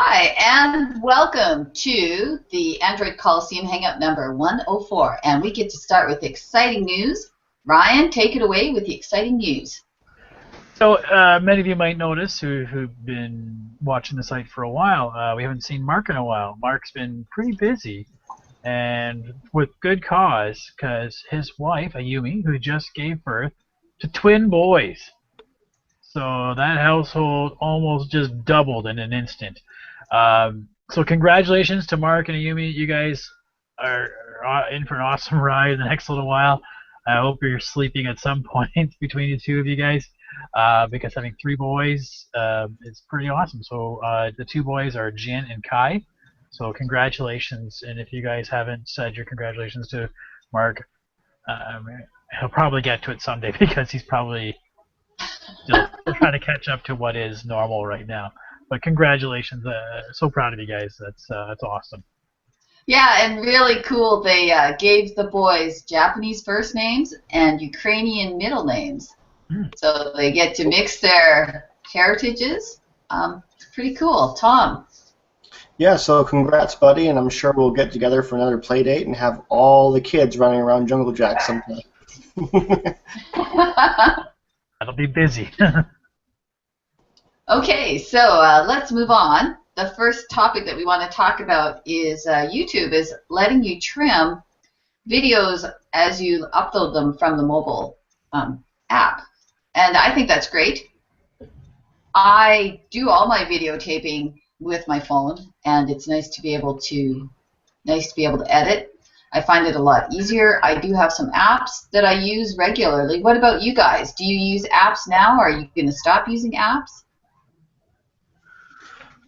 Hi, and welcome to the Android Coliseum Hangout number 104. And we get to start with exciting news. Ryan, take it away with the exciting news. So many of you might notice who've been watching the site for a while, we haven't seen Mark in a while. Mark's been pretty busy, and with good cause, because his wife, Ayumi, who just gave birth to twin boys. So that household almost just doubled in an instant. So congratulations to Mark and Ayumi. You guys are in for an awesome ride in the next little while. I hope you're sleeping at some point between the two of you guys, because having three boys is pretty awesome. So the two boys are Jin and Kai. So congratulations, and if you guys haven't said your congratulations to Mark, he'll probably get to it someday because he's probably still trying to catch up to what is normal right now. But congratulations! So proud of you guys. That's awesome. Yeah, and really cool. They gave the boys Japanese first names and Ukrainian middle names, so they get to mix their heritages. It's pretty cool. Tom. Yeah, so congrats, buddy, and I'm sure we'll get together for another play date and have all the kids running around Jungle Jack sometime. That'll be busy. Okay, so let's move on. The first topic that we want to talk about is YouTube is letting you trim videos as you upload them from the mobile app. And I think that's great. I do all my videotaping with my phone, and it's nice to be able to edit. I find it a lot easier. I do have some apps that I use regularly. What about you guys? Do you use apps now, or are you going to stop using apps?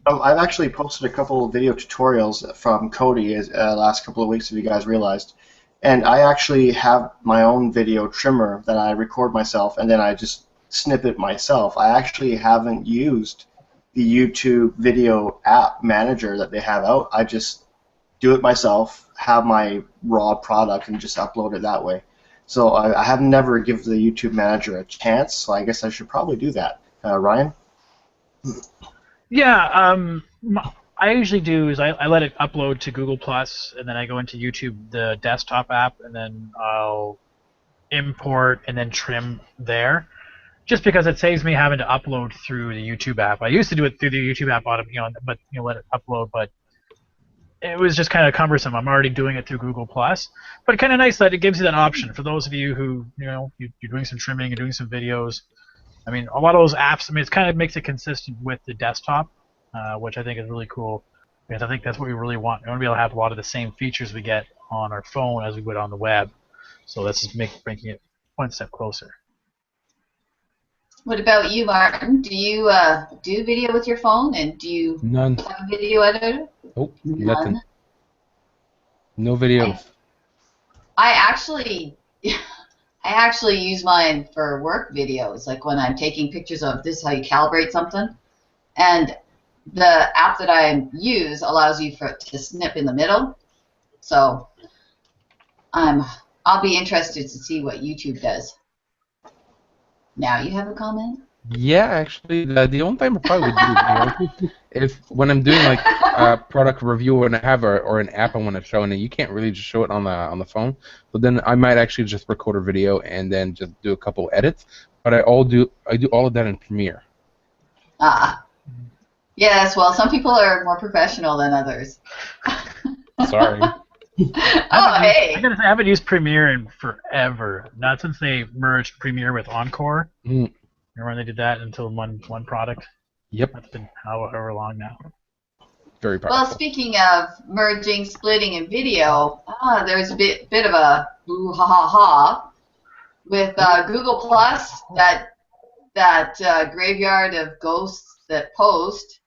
I've actually posted a couple of video tutorials from Cody last couple of weeks, if you guys realized. And I actually have my own video trimmer that I record myself, and then I just snip it myself. I actually haven't used the YouTube video app manager that they have out. I just do it myself, have my raw product, and just upload it that way. So I have never given the YouTube manager a chance, so I guess I should probably do that. Ryan? Yeah, I usually do is I let it upload to Google Plus, and then I go into YouTube, the desktop app, and then I'll import and then trim there, just because it saves me having to upload through the YouTube app. I used to do it through the YouTube app, but let it upload, but it was just kind of cumbersome. I'm already doing it through Google Plus, but kind of nice that it gives you that option for those of you who you're doing some trimming and doing some videos. I mean, a lot of those apps, it kind of makes it consistent with the desktop, which I think is really cool, because I think that's what we really want. We want to be able to have a lot of the same features we get on our phone as we would on the web. So that's just making it one step closer. What about you, Martin? Do you do video with your phone, and do you None. have a video editor? Nope, nothing. No videos. I actually use mine for work videos, like when I'm taking pictures of this is how you calibrate something. And the app that I use allows you to snip in the middle. So I'll be interested to see what YouTube does. Now you have a comment? Yeah, actually, the only time I probably would do is when I'm doing like a product review and I have or an app I want to show, and you can't really just show it on the phone. So then I might actually just record a video and then just do a couple edits. But I do all of that in Premiere. Ah, yes. Well, some people are more professional than others. Sorry. Hey. I haven't used Premiere in forever. Not since they merged Premiere with Encore. Remember when they did that until one product? Yep. That's been however long now. Very powerful. Well, speaking of merging, splitting, and video, there's a bit of a boo ha ha ha with Google Plus, that graveyard of ghosts that post,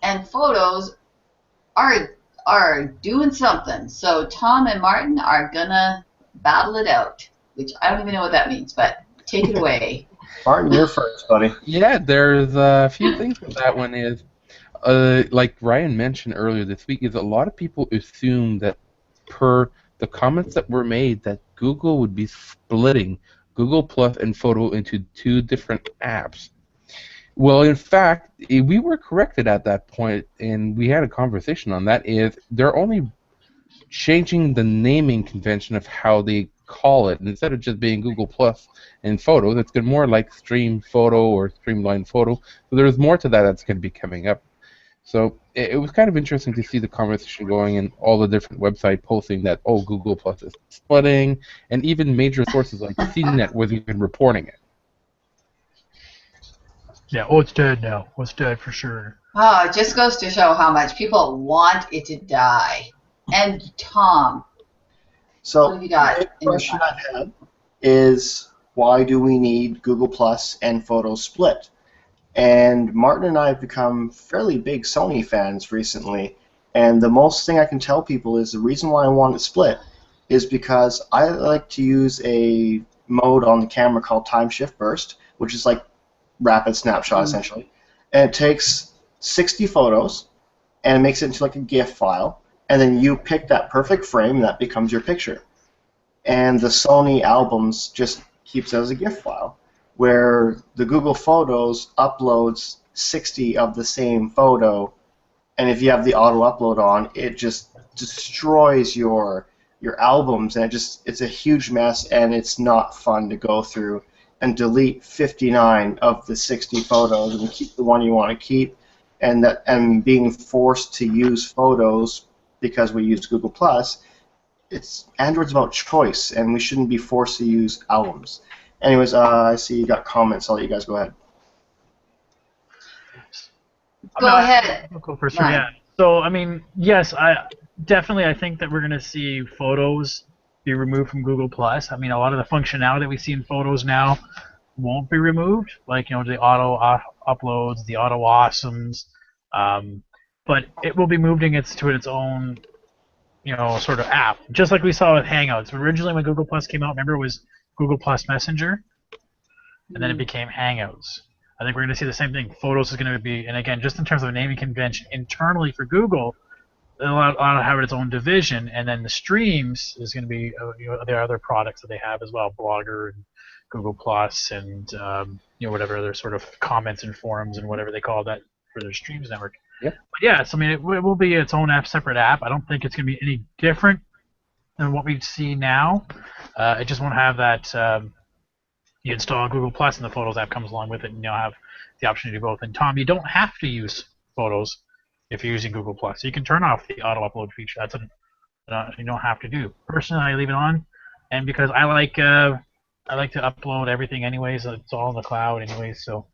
and photos are doing something. So Tom and Martin are gonna battle it out, which I don't even know what that means, but take it away. Martin, you're first, buddy. Yeah, there's a few things with that one is, like Ryan mentioned earlier this week, is a lot of people assume that per the comments that were made that Google would be splitting Google Plus and Photo into two different apps, Well, in fact, we were corrected at that point, and we had a conversation on that. Is they're only changing the naming convention of how they call it. And instead of just being Google Plus and Photos, it's going to be more like Stream Photo or Streamline Photo. So there's more to that that's going to be coming up. So it was kind of interesting to see the conversation going and all the different website posting that, oh, Google Plus is splitting, and even major sources like CNET was even reporting it. Yeah, oh, it's dead now. Oh, it's dead for sure. Oh, it just goes to show how much people want it to die. And Tom, So what have you got? the question I had is, why do we need Google Plus and Photos split? And Martin and I have become fairly big Sony fans recently, and the most thing I can tell people is the reason why I want it split is because I like to use a mode on the camera called Time Shift Burst, which is like rapid snapshot essentially, and it takes 60 photos and it makes it into like a GIF file, and then you pick that perfect frame and that becomes your picture. And the Sony albums just keeps it as a GIF file, where the Google Photos uploads 60 of the same photo, and if you have the auto upload on, it just destroys your albums, and it's a huge mess, and it's not fun to go through and delete 59 of the 60 photos and keep the one you want to keep, and being forced to use Photos because we use Google Plus. It's Android's about choice, and we shouldn't be forced to use albums. Anyways, I see you got comments. I'll let you guys go ahead. Go ahead. I'll go first. Yeah. So, I mean, yes, I think that we're going to see Photos be removed from Google Plus. I mean, a lot of the functionality that we see in Photos now won't be removed, like, you know, the auto uploads, the auto awesomes, but it will be moving it to its own, you know, sort of app, just like we saw with Hangouts. Originally, when Google Plus came out, remember, it was Google Plus Messenger, and then it became Hangouts. I think we're going to see the same thing. Photos is going to be, and again, just in terms of a naming convention internally for Google, it'll have its own division, and then the streams is going to be, you know, there are other products that they have as well, Blogger and Google Plus, and you know, whatever other sort of comments and forums and whatever they call that for their streams network. Yep. But yes, I mean, it will be its own app, separate app. I don't think it's going to be any different than what we see now. It just won't have that. You install Google Plus and the Photos app comes along with it, and you'll have the option to do both. And Tom, you don't have to use Photos if you're using Google Plus. You can turn off the auto upload feature. That's you don't have to do. Personally, I leave it on, and because I like to upload everything anyways. It's all in the cloud anyways, so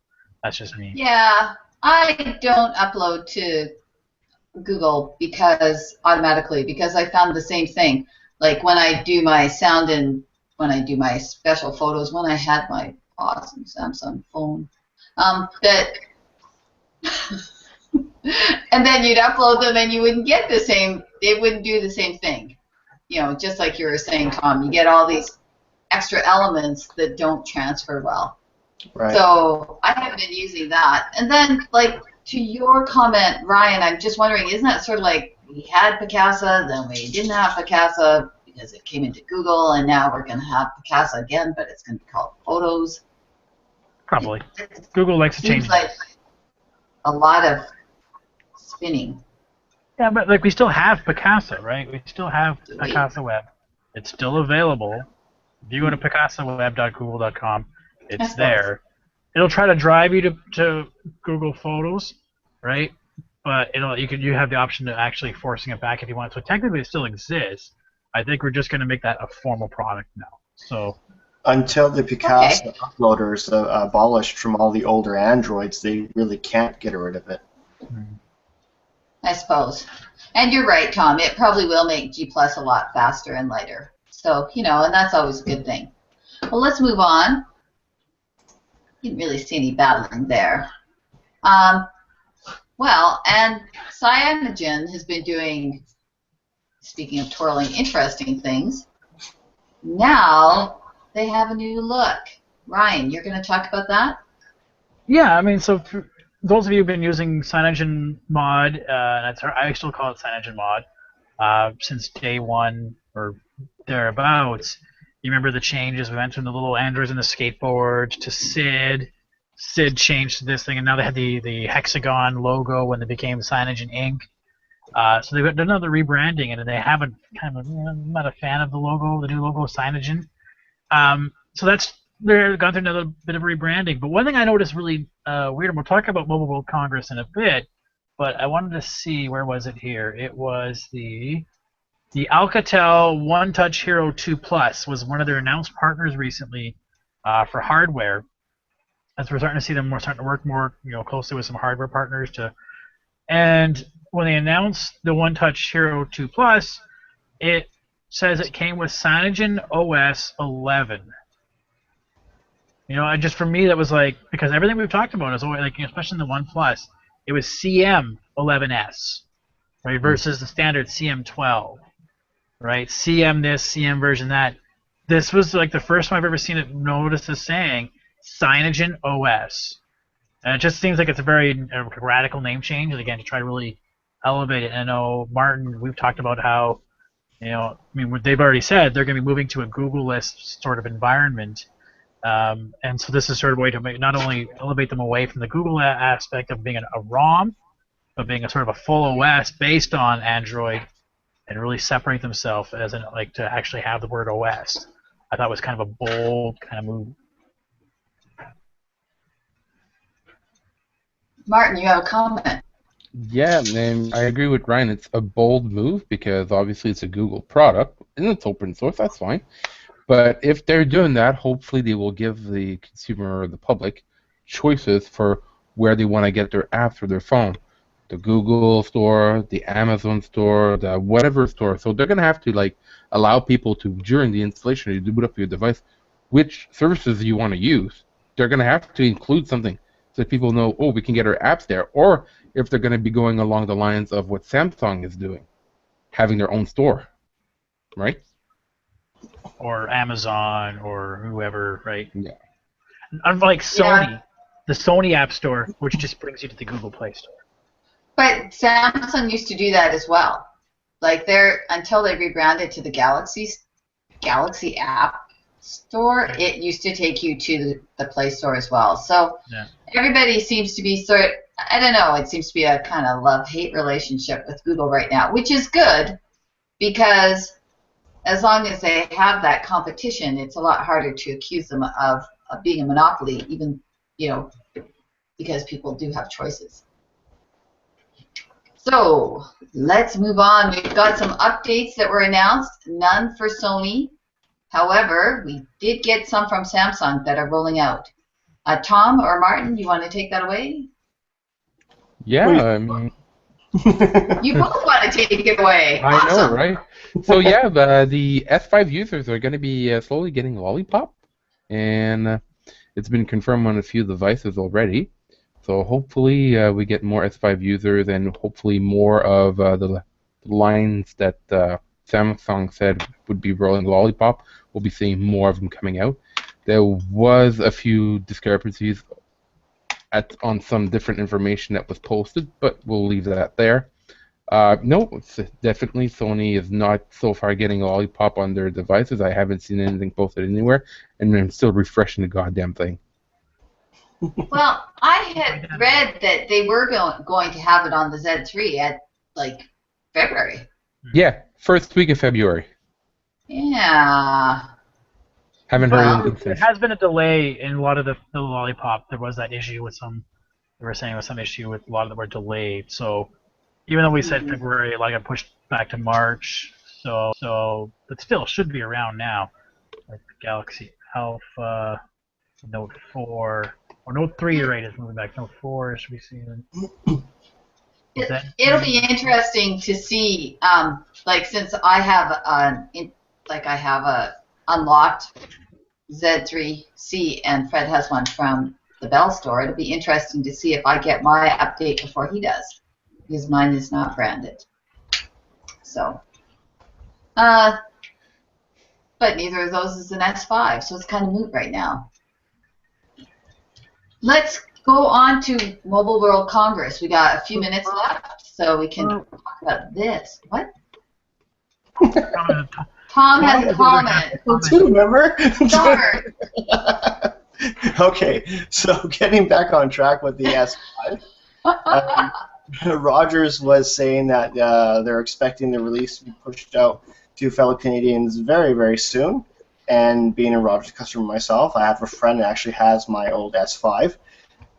that's just me. Yeah, I don't upload to Google because I found the same thing. Like when I do my sound and when I do my special photos, when I had my awesome Samsung phone, that and then you'd upload them and you wouldn't get the same, they wouldn't do the same thing. You know, just like you were saying, Tom, you get all these extra elements that don't transfer well. Right. So I have been using that. And then, like, to your comment, Ryan, I'm just wondering, isn't that sort of like we had Picasa, then we didn't have Picasa because it came into Google, and now we're going to have Picasa again, but it's going to be called Photos? Probably. Google likes to change. Seems like a lot of spinning. Yeah, but like we still have Picasa, right? We still have Picasa Web. It's still available. If you go to picasaweb.google.com, it's there. It'll try to drive you to Google Photos, right? But you have the option to actually forcing it back if you want. So technically, it still exists. I think we're just going to make that a formal product now. So until the Picasa uploaders are abolished from all the older Androids, they really can't get rid of it. I suppose. And you're right, Tom. It probably will make G Plus a lot faster and lighter. So, you know, and that's always a good thing. Well, let's move on. Didn't really see any battling there. Well, and Cyanogen has been doing, speaking of twirling, interesting things. Now they have a new look. Ryan, you're going to talk about that? Yeah, I mean, so for those of you who've been using Cyanogen Mod, I still call it Cyanogen Mod, since day one or thereabouts. You remember the changes we went from the little androids and the skateboard to SID Sid changed to this thing, and now they had the hexagon logo when they became Cyanogen Inc. So they've done another rebranding, and they haven't I'm not a fan of the logo, the new logo, Cyanogen. So they're gone through another bit of rebranding. But one thing I noticed really weird, and we'll talk about Mobile World Congress in a bit, but I wanted to see, where was it here? It was the Alcatel One Touch Hero 2 Plus was one of their announced partners recently for hardware. As we're starting to see them, we're starting to work more closely with some hardware partners and when they announced the One Touch Hero 2 Plus, it says it came with Cyanogen OS 11. Just for me, that was like, because everything we've talked about is always like, especially in the One Plus, it was CM11S, right, versus the standard CM12, right? CM this, CM version that. This was like the first time I've ever seen it noticed as saying Cyanogen OS. And it just seems like it's a very radical name change, and again, to try to really elevate it. And I know, Martin, we've talked about how, what they've already said, they're going to be moving to a Google-less sort of environment. And so this is sort of a way to not only elevate them away from the Google aspect of being a ROM, but being a sort of a full OS based on Android, and really separate themselves as to actually have the word OS. I thought was kind of a bold kind of move. Martin, you have a comment. Yeah, and I agree with Ryan. It's a bold move because obviously it's a Google product and it's open source. That's fine. But if they're doing that, hopefully they will give the consumer or the public choices for where they want to get their apps for their phone. The Google store, the Amazon store, the whatever store. So they're going to have to allow people to, during the installation, you boot up your device, which services you want to use. They're going to have to include something so that people know, we can get our apps there. Or if they're going to be going along the lines of what Samsung is doing, having their own store, right? Or Amazon or whoever, right? Yeah. Unlike Sony, the Sony App Store, which just brings you to the Google Play Store. But Samsung used to do that as well. Until they rebranded to the Galaxy App Store, it used to take you to the Play Store as well. So everybody seems to be I don't know, it seems to be a kind of love-hate relationship with Google right now, which is good because as long as they have that competition, it's a lot harder to accuse them of being a monopoly, even, because people do have choices. So let's move on. We've got some updates that were announced, none for Sony. However, we did get some from Samsung that are rolling out. Tom or Martin, you want to take that away? Yeah, You both want to take it away. I Awesome. know, right? So yeah, the S5 users are going to be slowly getting Lollipop, and it's been confirmed on a few devices already. So hopefully we get more S5 users, and hopefully more of the lines that Samsung said would be rolling Lollipop. We'll be seeing more of them coming out. There was a few discrepancies on some different information that was posted, but we'll leave that there. No, it's definitely Sony is not so far getting Lollipop on their devices. I haven't seen anything posted anywhere, and I'm still refreshing the goddamn thing. Well, I had read that they were going to have it on the Z3 at February. Yeah, first week of February. Yeah. Haven't heard anything There since. has been a delay in a lot of the Lollipop. There was that issue with they were saying there was some issue with a lot of them were delayed. So even though we said February, it pushed back to March. So it still should be around now. Like Galaxy Alpha, Note 4, or Note 3, you're right, is moving back. Note 4 should be seen. It'll be interesting to see, since I have a unlocked Z3C and Fred has one from the Bell Store. It'll be interesting to see if I get my update before he does, because mine is not branded. So, but neither of those is an S5, so it's kind of moot right now. Let's go on to Mobile World Congress. We got a few minutes left, so we can talk about this. What? Tom has a comment. Too, remember? Darn. Okay, so getting back on track with the S5, um, Rogers was saying that they're expecting the release to be pushed out to fellow Canadians very, very soon. And being a Rogers customer myself, I have a friend that actually has my old S5.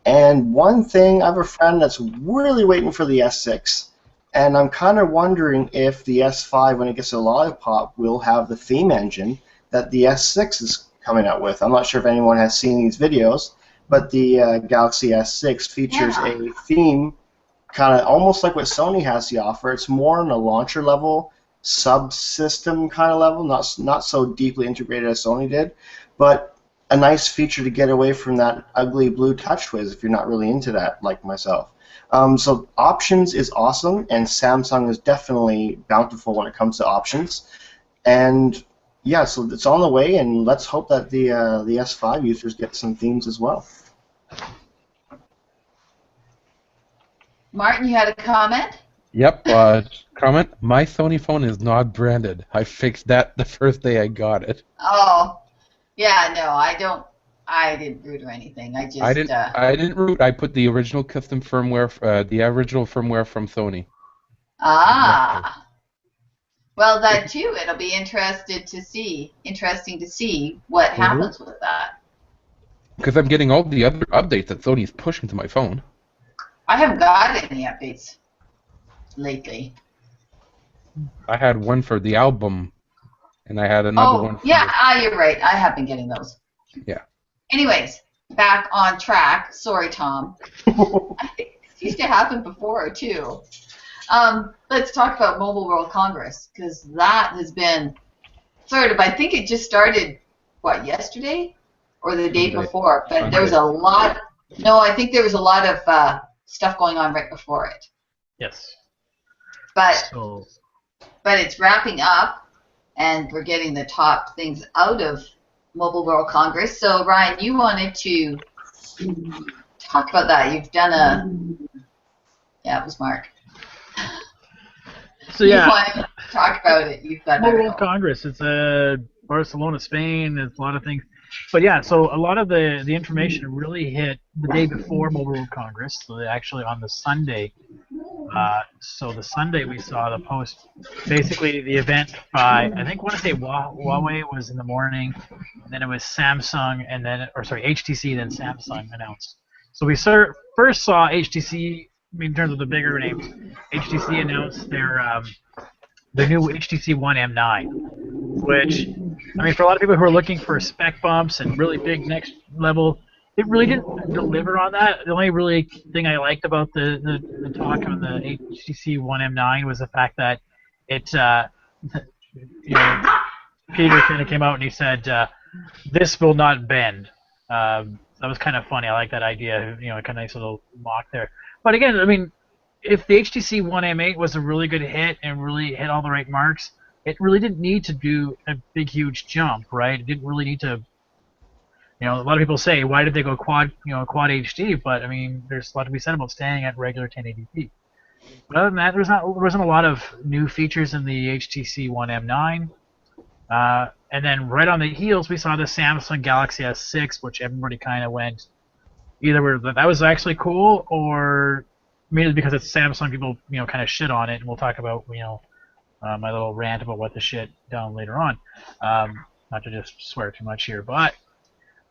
And one thing, I have a friend that's really waiting for the S6. And I'm kind of wondering if the S5, when it gets a Lollipop, will have the theme engine that the S6 is coming out with. I'm not sure if anyone has seen these videos, but the Galaxy S6 features a theme kind of almost like what Sony has to offer. It's more on a launcher level, subsystem kind of level, not so deeply integrated as Sony did, but a nice feature to get away from that ugly blue TouchWiz if you're not really into that, like myself. So options is awesome, and Samsung is definitely bountiful when it comes to options. And yeah, so it's on the way, and let's hope that the S5 users get some themes as well. Martin, you had a comment? Yep. Comment. My Sony phone is not branded. I fixed that the first day I got it. Oh, yeah, no, I didn't root or anything. I just. I didn't root. I put the original custom firmware, the original firmware from Sony. Ah. Well, that too. It'll be interesting to see what happens with that. Because I'm getting all the other updates that Sony is pushing to my phone. I haven't got any updates lately. I had one for the album, and I had another one. Yeah, you're right. I have been getting those. Yeah. Anyways, back on track. Sorry, Tom. I think this used to happen before too. Let's talk about Mobile World Congress, because that has been sort of. I think it just started yesterday or the day before. But there was a lot. No, I think there was a lot of stuff going on right before it. Yes. But it's wrapping up, and we're getting the top things out of Mobile World Congress. So Ryan, you wanted to talk about that. You've done it was Mark. So yeah, you wanted to talk about it. You've got Mobile World Congress. It's Barcelona, Spain. There's a lot of things. But yeah, so a lot of the information really hit the day before Mobile World Congress. So actually on the Sunday. So the Sunday we saw the post, basically the event by, I want to say Huawei was in the morning, and then it was Samsung, and then, HTC, then Samsung announced. So we first saw HTC, in terms of the bigger names, HTC announced their new HTC One M9, which, for a lot of people who are looking for spec bumps and really big next level, it really didn't deliver on that. The only really thing I liked about the talk on the HTC One M9 was the fact that it, Peter kind of came out and he said, "This will not bend." That was kind of funny. I like that idea. Kind of nice little mock there. But again, if the HTC One M8 was a really good hit and really hit all the right marks, it really didn't need to do a big, huge jump, right? It didn't really need to. A lot of people say, why did they go quad HD? But there's a lot to be said about staying at regular 1080p. But other than that, there wasn't a lot of new features in the HTC One M9. And then right on the heels, we saw the Samsung Galaxy S6, which everybody kind of went either that was actually cool, or maybe because it's Samsung, people kind of shit on it, and we'll talk about my little rant about what the shit down later on. Not to just swear too much here, but.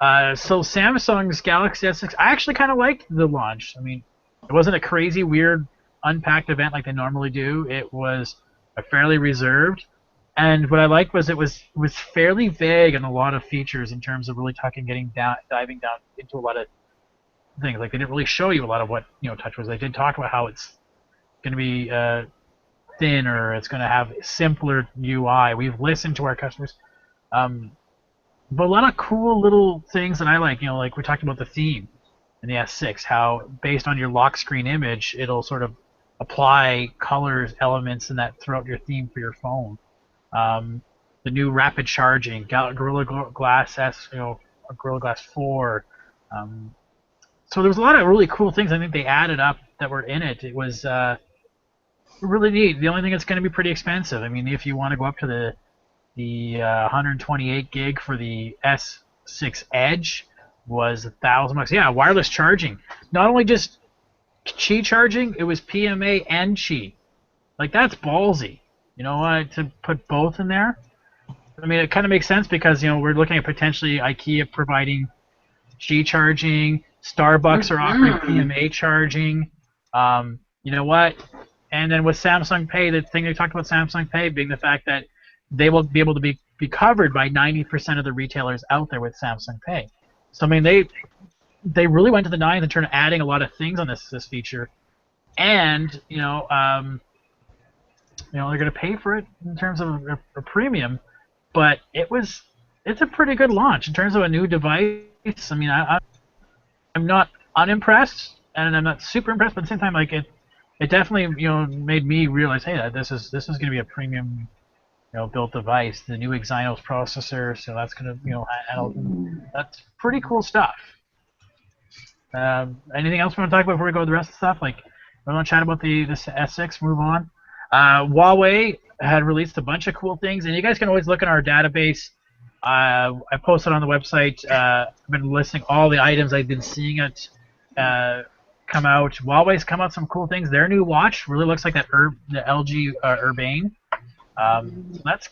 So Samsung's Galaxy S6, I actually kind of liked the launch. It wasn't a crazy, weird, unpacked event like they normally do. It was a fairly reserved, and what I liked was it was fairly vague on a lot of features in terms of really diving down into a lot of things. Like they didn't really show you a lot of what touch was. They did talk about how it's going to be thinner, it's going to have simpler UI. We've listened to our customers. But a lot of cool little things that I like, like we talked about the theme in the S6, how based on your lock screen image, it'll sort of apply colors, elements, and that throughout your theme for your phone. The new rapid charging, Gorilla Glass S, Gorilla Glass 4. So there was a lot of really cool things I think they added up that were in it. It was really neat. The only thing that's going to be pretty expensive. If you want to go up to the 128 gig for the S6 Edge, was $1,000. Yeah, wireless charging. Not only just Qi charging, it was PMA and Qi. Like, that's ballsy. You know what? To put both in there. I mean, it kind of makes sense because, you know, we're looking at potentially IKEA providing Qi charging. Starbucks are offering PMA charging. You know what? And then with Samsung Pay, the thing they talked about Samsung Pay being the fact that they will be able to be covered by 90% of the retailers out there with Samsung Pay. So, I mean, they really went to the nines in terms of adding a lot of things on this feature. And, they're going to pay for it in terms of a premium. But it's a pretty good launch in terms of a new device. I mean, I'm not unimpressed, and I'm not super impressed, but at the same time, like it definitely made me realize, hey, this is going to be a premium built device. The new Exynos processor, so that's going to handle. That's pretty cool stuff. Anything else we want to talk about before we go to the rest of the stuff? Like, we want to chat about the S6. Move on. Huawei had released a bunch of cool things, and you guys can always look at our database. I posted on the website. I've been listing all the items I've been seeing it come out. Huawei's come out some cool things. Their new watch really looks like the LG Urbane. So that's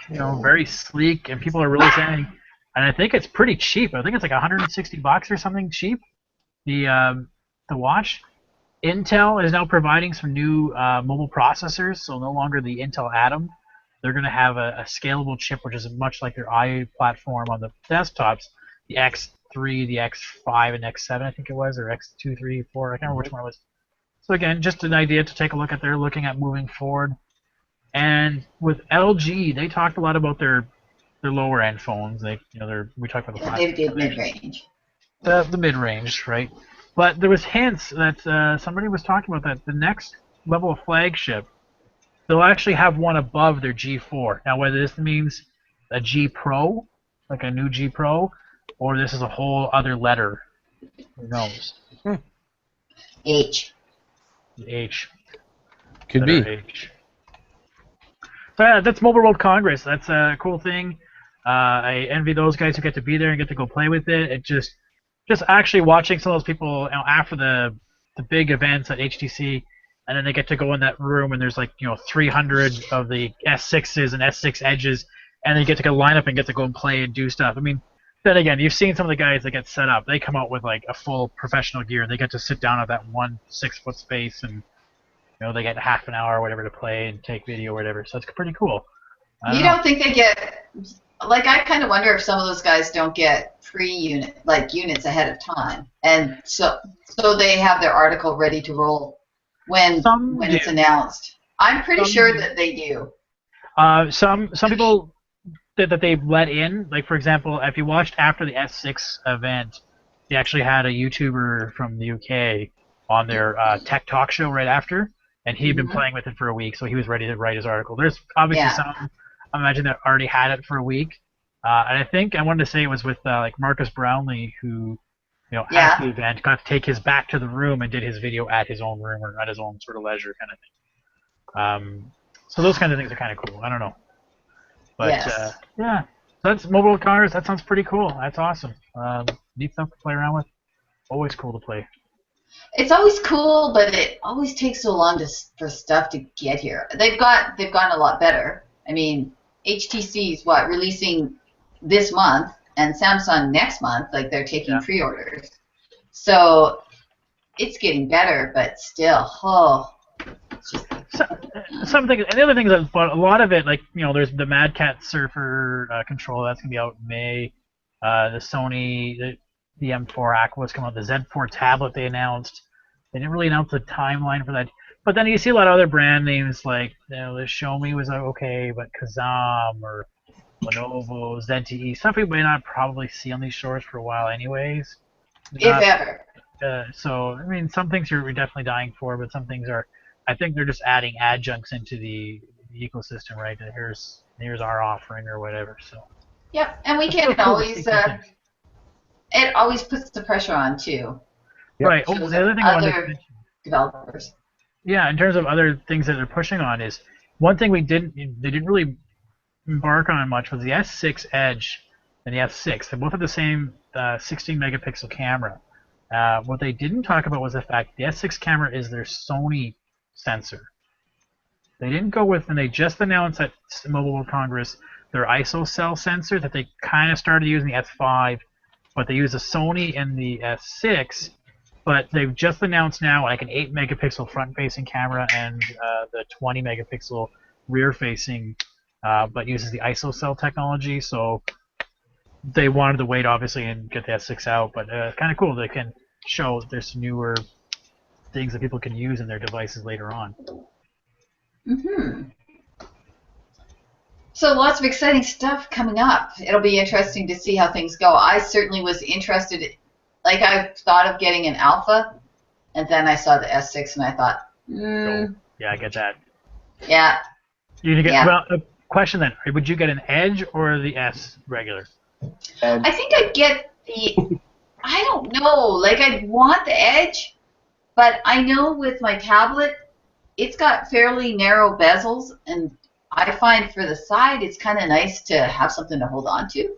very sleek, and people are really saying, and I think it's pretty cheap. I think it's like $160 or something cheap. The watch. Intel is now providing some new mobile processors, so no longer the Intel Atom. They're going to have a scalable chip, which is much like their i platform on the desktops, the X3, the X5, and X7, I think it was, or X2, 3, 4, I can't remember which one it was. So again, just an idea to take a look at. They're looking at moving forward. And with LG, they talked a lot about their lower end phones. We talked about the they did mid-range. The mid-range, right? But there was hints that somebody was talking about that the next level of flagship, they'll actually have one above their G4. Now, whether this means a G Pro, like a new G Pro, or this is a whole other letter, who knows? H. H. Could be. H. So yeah, that's Mobile World Congress. That's a cool thing. I envy those guys who get to be there and get to go play with it. It just actually watching some of those people after the big events at HTC, and then they get to go in that room and there's 300 of the S6s and S6 Edges, and they get to go line up and get to go and play and do stuff. I mean, then again, you've seen some of the guys that get set up. They come out with like a full professional gear. They get to sit down at that 1 6-foot space, and they get half an hour or whatever to play and take video or whatever. So it's pretty cool. You don't think they get? Like, I kind of wonder if some of those guys don't get units ahead of time, and so they have their article ready to roll when it's announced. I'm pretty sure that they do. Some people that they've let in, like for example, if you watched after the S6 event, they actually had a YouTuber from the UK on their tech talk show right after, and he'd been playing with it for a week, so he was ready to write his article. There's obviously some. I imagine that already had it for a week, and I think I wanted to say it was with like Marcus Brownlee, who at the event got to take his back to the room and did his video at his own room or at his own sort of leisure kind of thing. So those kinds of things are kind of cool. I don't know, but yeah, so that's Mobile World Congress. That sounds pretty cool. That's awesome. Neat stuff to play around with. Always cool to play. It's always cool, but it always takes so long for stuff to get here. They've gotten a lot better. I mean, HTC's releasing this month, and Samsung next month. Like, they're taking pre-orders, so it's getting better. But still, it's just some things. And the other thing is, but a lot of it, like there's the Mad Cat Surfer controller that's gonna be out in May. The Sony the M4 Aqua's come out. The Z4 tablet they announced. They didn't really announce the timeline for that. But then you see a lot of other brand names like the Xiaomi was okay, but Kazam or Lenovo, ZTE, some people may not probably see on these shores for a while anyways. If ever. So I mean, some things you're definitely dying for, but some things are. I think they're just adding adjuncts into the ecosystem, right? Here's our offering or whatever. So. Yep, and we can't always. It always puts the pressure on too. Right. Oh, the other thing I wanted to mention. Developers. Yeah, in terms of other things that they're pushing on is one thing they didn't really embark on much was the S6 Edge and the S6. They both have the same 16 megapixel camera. What they didn't talk about was the fact the S6 camera is their Sony sensor. They didn't go with, and they just announced at Mobile World Congress, their ISO sensor that they kind of started using the S5, but they use the Sony in the S6. But they've just announced now like an 8 megapixel front-facing camera and the 20 megapixel rear-facing, but uses the ISO technology. So they wanted to wait, obviously, and get the S6 out. But kind of cool. They can show there's some newer things that people can use in their devices later on. Mm-hmm. So lots of exciting stuff coming up. It'll be interesting to see how things go. I certainly was interested. Like, I thought of getting an Alpha, and then I saw the S6, and I thought, Yeah, I get that. Yeah. You get, Yeah. Well, a question then: would you get an Edge or the S regular? I think I'd get the. I don't know. Like, I'd want the Edge, but I know with my tablet, it's got fairly narrow bezels, and I find for the side, it's kind of nice to have something to hold on to.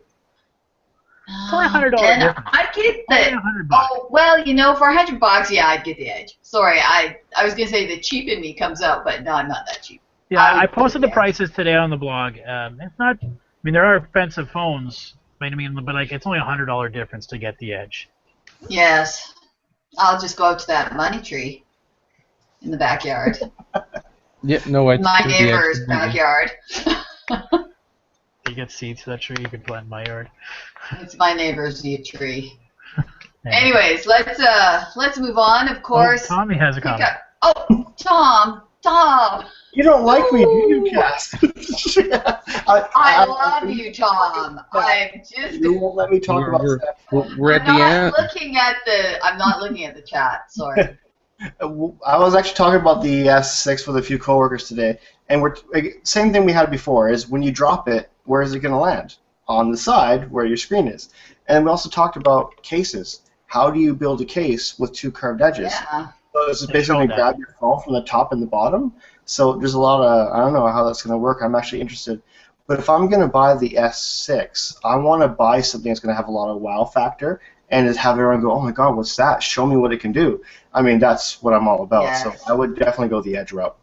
It's only $100 And difference. I get the. Only $100. Oh well, you know, for $100, yeah, I'd get the Edge. Sorry, I was gonna say the cheap in me comes out, but no, I'm not that cheap. Yeah, I would posted get the prices today on the blog. It's not. I mean, there are expensive phones. But like it's only $100 difference to get the Edge. Yes, I'll just go out to that money tree in the backyard. Yeah, no, I My took the neighbor's Edge. backyard. You get seeds for that tree. You could plant in my yard. It's my neighbor's tree. Anyway. Anyways, let's move on. Of course. Oh, Tommy has a comment. Oh, Tom. You don't like me, do you, Cass? I love you, Tom. I'm just. You won't let me talk about that. We're at the end. I'm not looking at the chat. Sorry. I was actually talking about the S6 with a few coworkers today, and same thing we had before is when you drop it, where is it going to land? On the side where your screen is. And we also talked about cases. How do you build a case with two curved edges? Yeah. So it's basically grab your phone from the top and the bottom. So there's a lot of, I don't know how that's going to work. I'm actually interested. But if I'm going to buy the S6, I want to buy something that's going to have a lot of wow factor and just have everyone go, oh my God, what's that? Show me what it can do. I mean, that's what I'm all about. Yes. So I would definitely go the Edge route.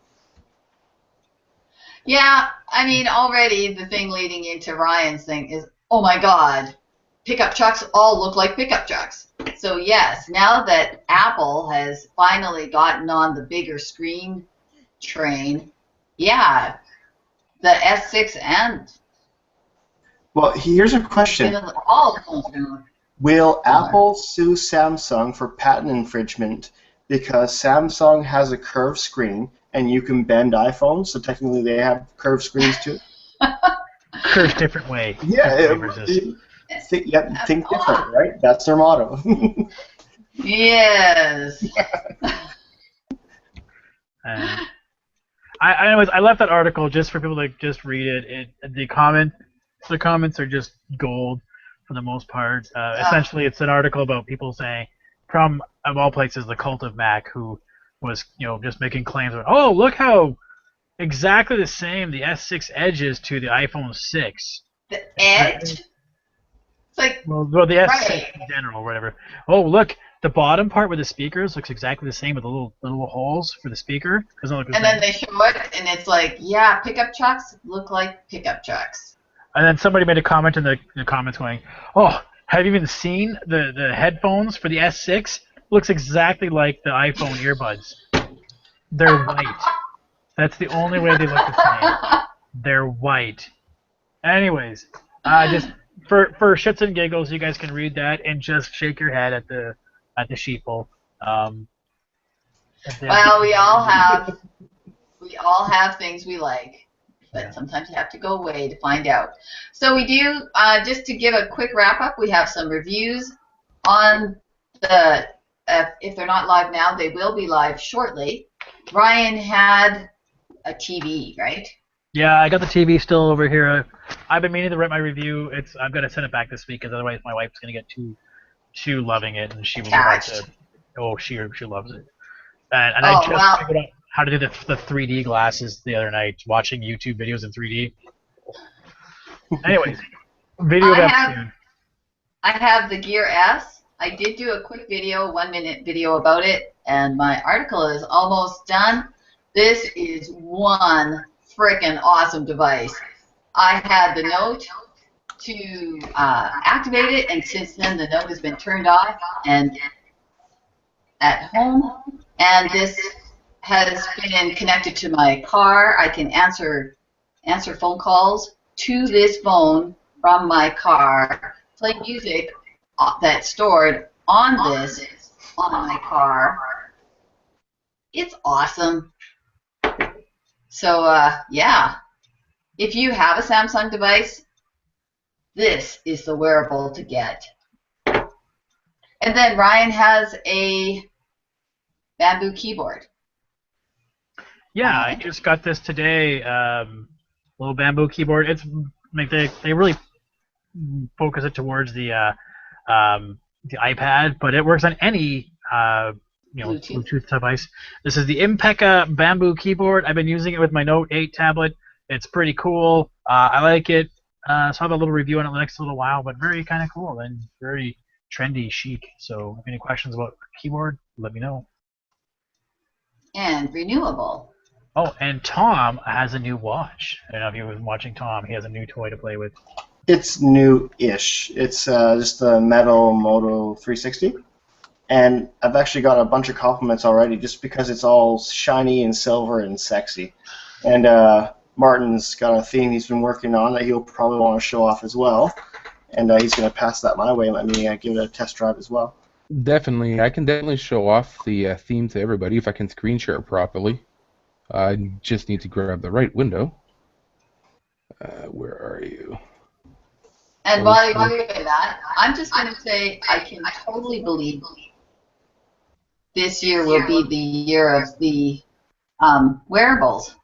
Yeah, I mean, already the thing leading into Ryan's thing is, oh my God, pickup trucks all look like pickup trucks. So yes, now that Apple has finally gotten on the bigger screen train, yeah, the S6 and Well, here's a question. all the phones are going to look. Will Apple sue Samsung for patent infringement because Samsung has a curved screen and you can bend iPhones, so technically they have curved screens too? Curved different way. Yeah, That's think different, right? That's their motto. Yes. I left that article just for people to just read it. The comments are just gold for the most part. Essentially, it's an article about people saying, from of all places, the cult of Mac, who was just making claims about, oh, look how exactly the same the S6 Edge is to the iPhone 6. The Edge? It's like, well, the S6 right. in general, or whatever. Oh, look, the bottom part with the speakers looks exactly the same with the little holes for the speaker. And then they show it, and it's like, yeah, pickup trucks look like pickup trucks. And then somebody made a comment in the comments going, oh, have you even seen the headphones for the S6? Looks exactly like the iPhone earbuds. They're white. That's the only way they look the same. They're white. Anyways, just for shits and giggles, you guys can read that and just shake your head at the sheeple. Well, we all have things we like, but sometimes you have to go away to find out. So we do, just to give a quick wrap up, we have some reviews on the, if they're not live now, they will be live shortly. Ryan had a TV, right? Yeah, I got the TV still over here. I've been meaning to write my review. I've got to send it back this week because otherwise my wife's going to get too loving it and she will like to. Oh, she loves it. And I just figured out how to do the 3D glasses the other night, watching YouTube videos in 3D. Anyways, video back soon. I have the Gear S. I did do a quick video, 1-minute video about it, and my article is almost done. This is one frickin' awesome device. I had the Note to activate it, and since then the Note has been turned off and at home, and this has been connected to my car. I can answer phone calls to this phone from my car, play music that's stored on this on my car. It's awesome. So yeah, if you have a Samsung device, this is the wearable to get. And then Ryan has a bamboo keyboard. Yeah, I just got this today. Little bamboo keyboard. It's like they really focus it towards the iPad, but it works on any Bluetooth device. This is the Impeca bamboo keyboard. I've been using it with my Note 8 tablet. It's pretty cool. I like it. So I'll have a little review on it in the next little while, but very kind of cool and very trendy, chic. So if any questions about keyboard, let me know. And renewable. Oh, and Tom has a new watch. I don't know if you've been watching Tom. He has a new toy to play with. It's new-ish. It's just the metal Moto 360. And I've actually got a bunch of compliments already just because it's all shiny and silver and sexy. And Martin's got a theme he's been working on that he'll probably want to show off as well. And he's going to pass that my way and let me give it a test drive as well. Definitely. I can definitely show off the theme to everybody if I can screen share it properly. I just need to grab the right window. Where are you? And while you're doing that, I'm just going to say I can totally believe this year will be the year of the wearables.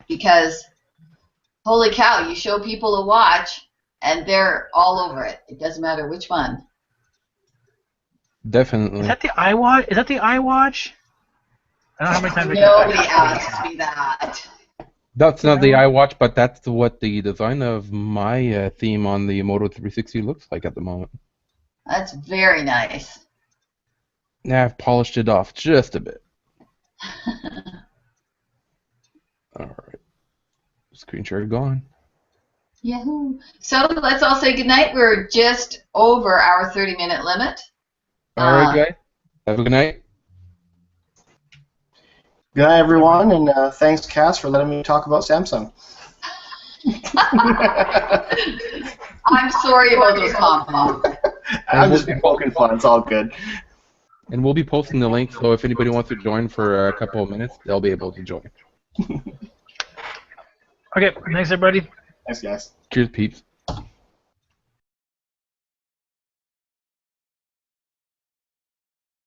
Because, holy cow, you show people a watch, and they're all over it. It doesn't matter which one. Definitely. Is that the iWatch? Is that the iWatch? I don't know how many times Nobody asks me that. That's not the iWatch, but that's what the design of my theme on the Moto 360 looks like at the moment. That's very nice. Now I've polished it off just a bit. Alright. Screen share gone. Yahoo! So let's all say goodnight. We're just over our 30-minute limit. Alright, guys. Have a good night. Good night, everyone, and thanks, Cass, for letting me talk about Samsung. I'm sorry about those compliments. I'm just poking fun. It's all good. And we'll be posting the link, so if anybody wants to join for a couple of minutes, they'll be able to join. Okay, thanks everybody. Thanks, guys. Cheers, peeps.